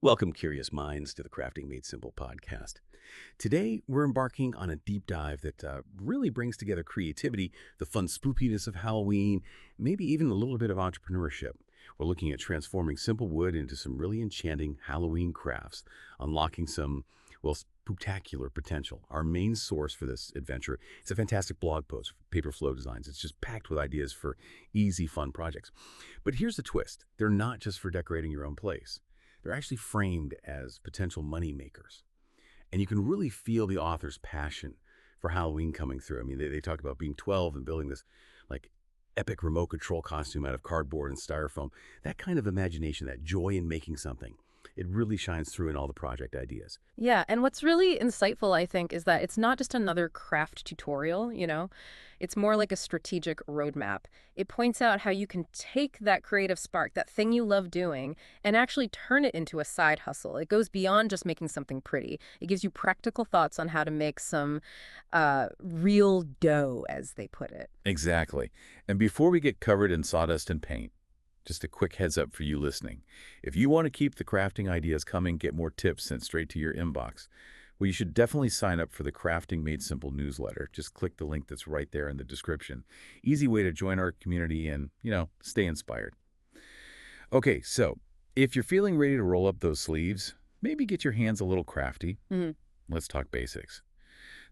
Welcome, curious minds, to the Crafting Made Simple podcast. Today, we're embarking on a deep dive that really brings together creativity, the fun spookiness of Halloween, maybe even a little bit of entrepreneurship. We're looking at transforming simple wood into some really enchanting Halloween crafts, unlocking some, well, spectacular potential. Our main source for this adventure is a fantastic blog post, Paper Flow Designs. It's just packed with ideas for easy, fun projects. But here's the twist. They're not just for decorating your own place. They're actually framed as potential money makers. And you can really feel the author's passion for Halloween coming through. I mean, they talk about being 12 and building this like epic remote control costume out of cardboard and styrofoam. That kind of imagination, that joy in making something, it really shines through in all the project ideas. Yeah, and what's really insightful, I think, is that it's not just another craft tutorial, It's more like a strategic roadmap. It points out how you can take that creative spark, that thing you love doing, and actually turn it into a side hustle. It goes beyond just making something pretty. It gives you practical thoughts on how to make some real dough, as they put it. Exactly. And before we get covered in sawdust and paint, just a quick heads up for you listening. If you want to keep the crafting ideas coming, get more tips sent straight to your inbox, well, you should definitely sign up for the Crafting Made Simple newsletter. Just click the link that's right there in the description. Easy way to join our community and, stay inspired. Okay, so if you're feeling ready to roll up those sleeves, maybe get your hands a little crafty. Let's talk basics.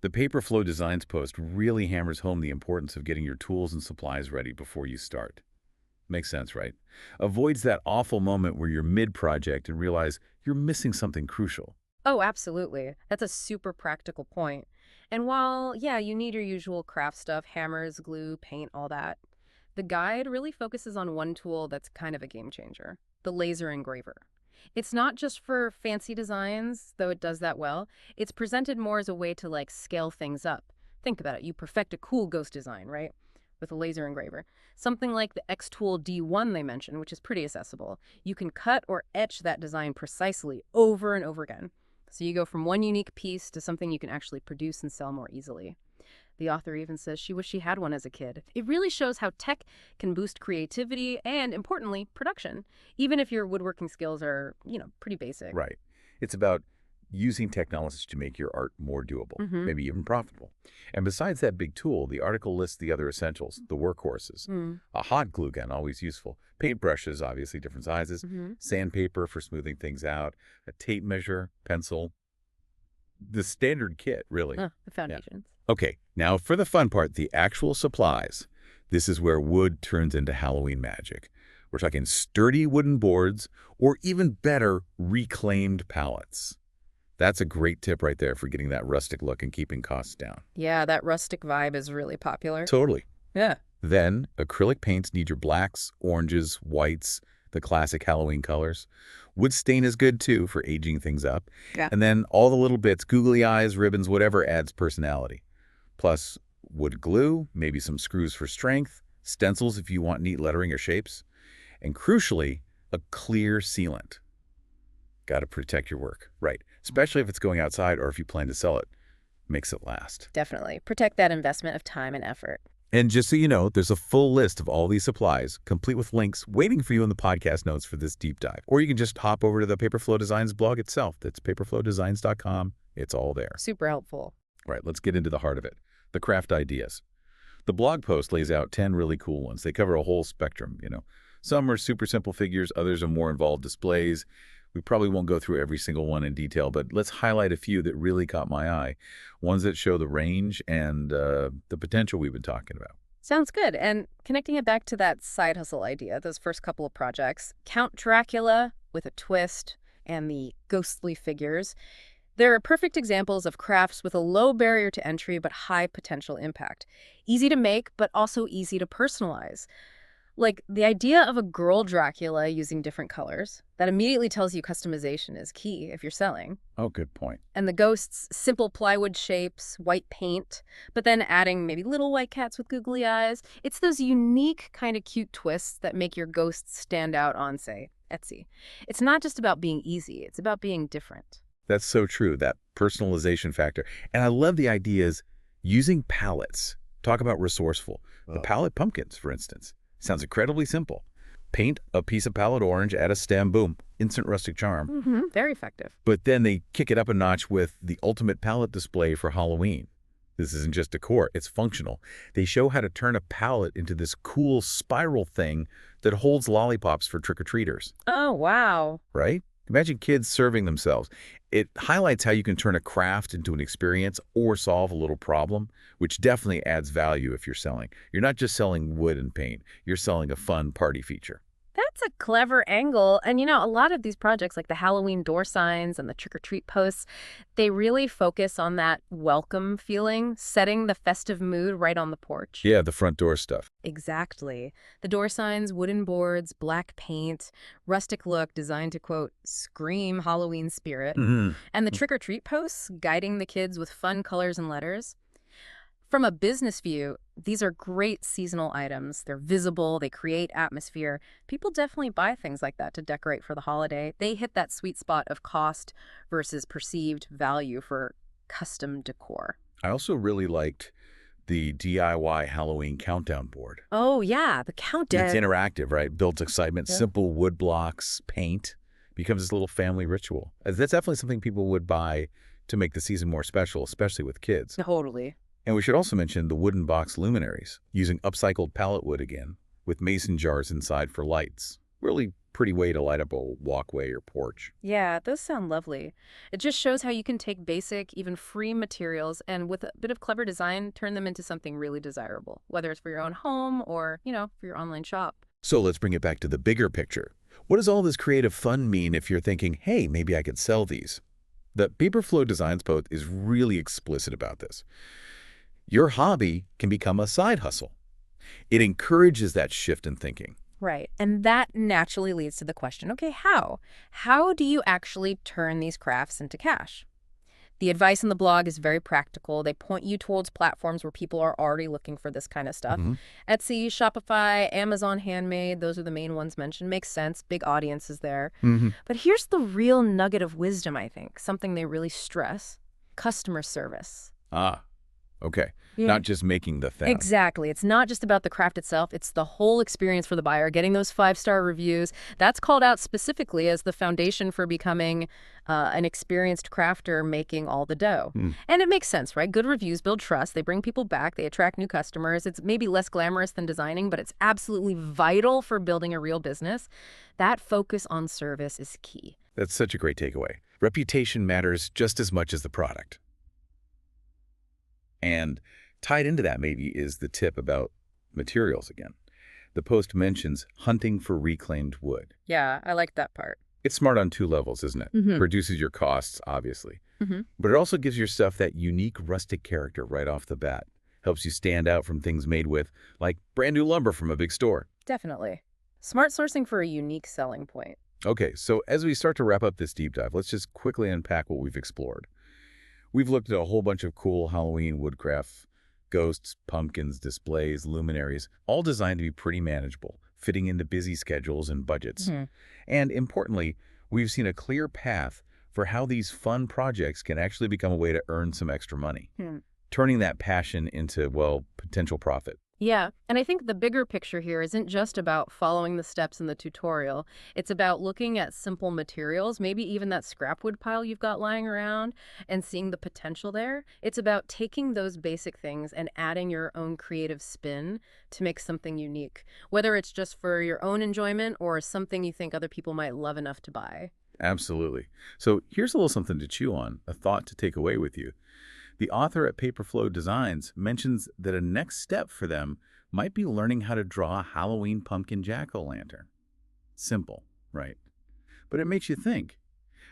The Paper Flow Designs post really hammers home the importance of getting your tools and supplies ready before you start. Makes sense, right? Avoids that awful moment where you're mid-project and realize you're missing something crucial. Oh, absolutely. That's a super practical point. And while, yeah, you need your usual craft stuff, hammers, glue, paint, all that, the guide really focuses on one tool that's kind of a game changer, the laser engraver. It's not just for fancy designs, though it does that well. It's presented more as a way to, scale things up. Think about it. You perfect a cool ghost design, right? With a laser engraver. Something like the X-Tool D1 they mentioned, which is pretty accessible. You can cut or etch that design precisely over and over again. So you go from one unique piece to something you can actually produce and sell more easily. The author even says she wished she had one as a kid. It really shows how tech can boost creativity and, importantly, production, even if your woodworking skills are, pretty basic. Right. It's about using technologies to make your art more doable, maybe even profitable. And besides that big tool, the article lists the other essentials, the workhorses. A hot glue gun, always useful. Paintbrushes, obviously different sizes. Sandpaper for smoothing things out. A tape measure, pencil. The standard kit, really. The foundations. Yeah. Okay, now for the fun part, the actual supplies. This is where wood turns into Halloween magic. We're talking sturdy wooden boards, or even better, reclaimed pallets. That's a great tip right there for getting that rustic look and keeping costs down. Yeah, that rustic vibe is really popular. Totally. Yeah. Then, acrylic paints need your blacks, oranges, whites, the classic Halloween colors. Wood stain is good, too, for aging things up. Yeah. And then all the little bits, googly eyes, ribbons, whatever adds personality. Plus, wood glue, maybe some screws for strength, stencils if you want neat lettering or shapes, and crucially, a clear sealant. Got to protect your work, right? Especially if it's going outside or if you plan to sell it. Makes it last. Definitely. Protect that investment of time and effort. And just so you know, there's a full list of all these supplies, complete with links, waiting for you in the podcast notes for this deep dive. Or you can just hop over to the Paperflow Designs blog itself. That's paperflowdesigns.com. It's all there. Super helpful. All right, let's get into the heart of it, the craft ideas. The blog post lays out 10 really cool ones. They cover a whole spectrum, Some are super simple figures, others are more involved displays. We probably won't go through every single one in detail, but let's highlight a few that really caught my eye. Ones that show the range and the potential we've been talking about. Sounds good. And connecting it back to that side hustle idea, those first couple of projects, Count Dracula with a twist and the ghostly figures, they're perfect examples of crafts with a low barrier to entry but high potential impact. Easy to make, but also easy to personalize. Like the idea of a girl Dracula using different colors, that immediately tells you customization is key if you're selling. Oh, good point. And the ghosts, simple plywood shapes, white paint, but then adding maybe little white cats with googly eyes. It's those unique kind of cute twists that make your ghosts stand out on, say, Etsy. It's not just about being easy, it's about being different. That's so true, that personalization factor. And I love the ideas using palettes. Talk about resourceful. The palette pumpkins, for instance. Sounds incredibly simple. paint a piece of palette orange, add a stem, boom, instant rustic charm. Very effective. But then they kick it up a notch with the ultimate palette display for Halloween. This isn't just decor, it's functional. They show how to turn a palette into this cool spiral thing that holds lollipops for trick-or-treaters. Oh, wow. Right? Imagine kids serving themselves. It highlights how you can turn a craft into an experience or solve a little problem, which definitely adds value if you're selling. You're not just selling wood and paint, you're selling a fun party feature. That's a clever angle. And a lot of these projects, like the Halloween door signs and the trick-or-treat posts, they really focus on that welcome feeling, setting the festive mood right on the porch. Yeah, the front door stuff. Exactly. The door signs, wooden boards, black paint, rustic look designed to, quote, scream Halloween spirit. And the trick-or-treat posts, guiding the kids with fun colors and letters. From a business view, these are great seasonal items. They're visible, they create atmosphere. People definitely buy things like that to decorate for the holiday. They hit that sweet spot of cost versus perceived value for custom decor. I also really liked the DIY Halloween countdown board. Oh, yeah, the countdown. It's interactive, right? Builds excitement. Yeah. Simple wood blocks, paint, becomes this little family ritual. That's definitely something people would buy to make the season more special, especially with kids. Totally. And we should also mention the wooden box luminaries, using upcycled pallet wood again, with mason jars inside for lights. Really pretty way to light up a walkway or porch. Yeah, those sound lovely. It just shows how you can take basic, even free materials and with a bit of clever design, turn them into something really desirable, whether it's for your own home or, for your online shop. So let's bring it back to the bigger picture. What does all this creative fun mean if you're thinking, hey, maybe I could sell these? The Paperflow Designs post is really explicit about this. Your hobby can become a side hustle. It encourages that shift in thinking. Right. And that naturally leads to the question, okay, how? How do you actually turn these crafts into cash? The advice in the blog is very practical. They point you towards platforms where people are already looking for this kind of stuff. Etsy, Shopify, Amazon Handmade, those are the main ones mentioned. Makes sense. Big audiences there. But here's the real nugget of wisdom, I think. Something they really stress. Customer service. Okay. Yeah. Not just making the thing. Exactly. It's not just about the craft itself. It's the whole experience for the buyer, getting those 5-star reviews. That's called out specifically as the foundation for becoming an experienced crafter making all the dough. And it makes sense, right? Good reviews build trust. They bring people back. They attract new customers. It's maybe less glamorous than designing, but it's absolutely vital for building a real business. That focus on service is key. That's such a great takeaway. Reputation matters just as much as the product. And tied into that maybe is the tip about materials again. The post mentions hunting for reclaimed wood. Yeah, I like that part. It's smart on 2 levels, isn't it? Reduces your costs, obviously. But it also gives your stuff that unique rustic character right off the bat. Helps you stand out from things made with, like, brand new lumber from a big store. Definitely. Smart sourcing for a unique selling point. Okay, so as we start to wrap up this deep dive, let's just quickly unpack what we've explored. We've looked at a whole bunch of cool Halloween woodcraft, ghosts, pumpkins, displays, luminaries, all designed to be pretty manageable, fitting into busy schedules and budgets. And importantly, we've seen a clear path for how these fun projects can actually become a way to earn some extra money, turning that passion into, well, potential profit. Yeah, and I think the bigger picture here isn't just about following the steps in the tutorial. It's about looking at simple materials, maybe even that scrap wood pile you've got lying around, and seeing the potential there. It's about taking those basic things and adding your own creative spin to make something unique, whether it's just for your own enjoyment or something you think other people might love enough to buy. Absolutely. So here's a little something to chew on, a thought to take away with you. The author at Paperflow Designs mentions that a next step for them might be learning how to draw a Halloween pumpkin jack-o'-lantern. Simple, right? But it makes you think,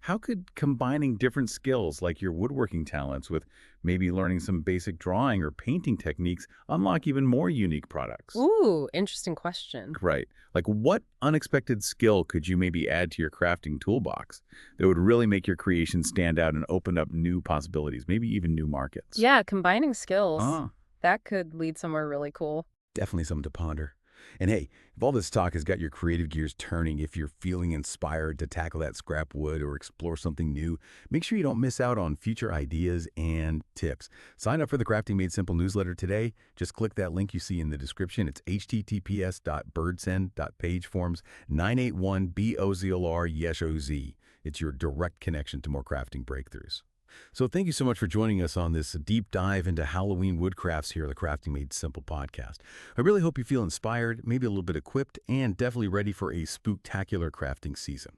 how could combining different skills like your woodworking talents with maybe learning some basic drawing or painting techniques unlock even more unique products? Ooh, interesting question. Right. Like, what unexpected skill could you maybe add to your crafting toolbox that would really make your creation stand out and open up new possibilities, maybe even new markets? Yeah, combining skills. That could lead somewhere really cool. Definitely something to ponder. And hey, if all this talk has got your creative gears turning, if you're feeling inspired to tackle that scrap wood or explore something new, make sure you don't miss out on future ideas and tips. Sign up for the Crafting Made Simple newsletter today. Just click that link you see in the description. It's https://birdsend.pageforms981BOZLR-YESHOZ. It's your direct connection to more crafting breakthroughs. So thank you so much for joining us on this deep dive into Halloween woodcrafts here at the Crafting Made Simple podcast. I really hope you feel inspired, maybe a little bit equipped, and definitely ready for a spooktacular crafting season.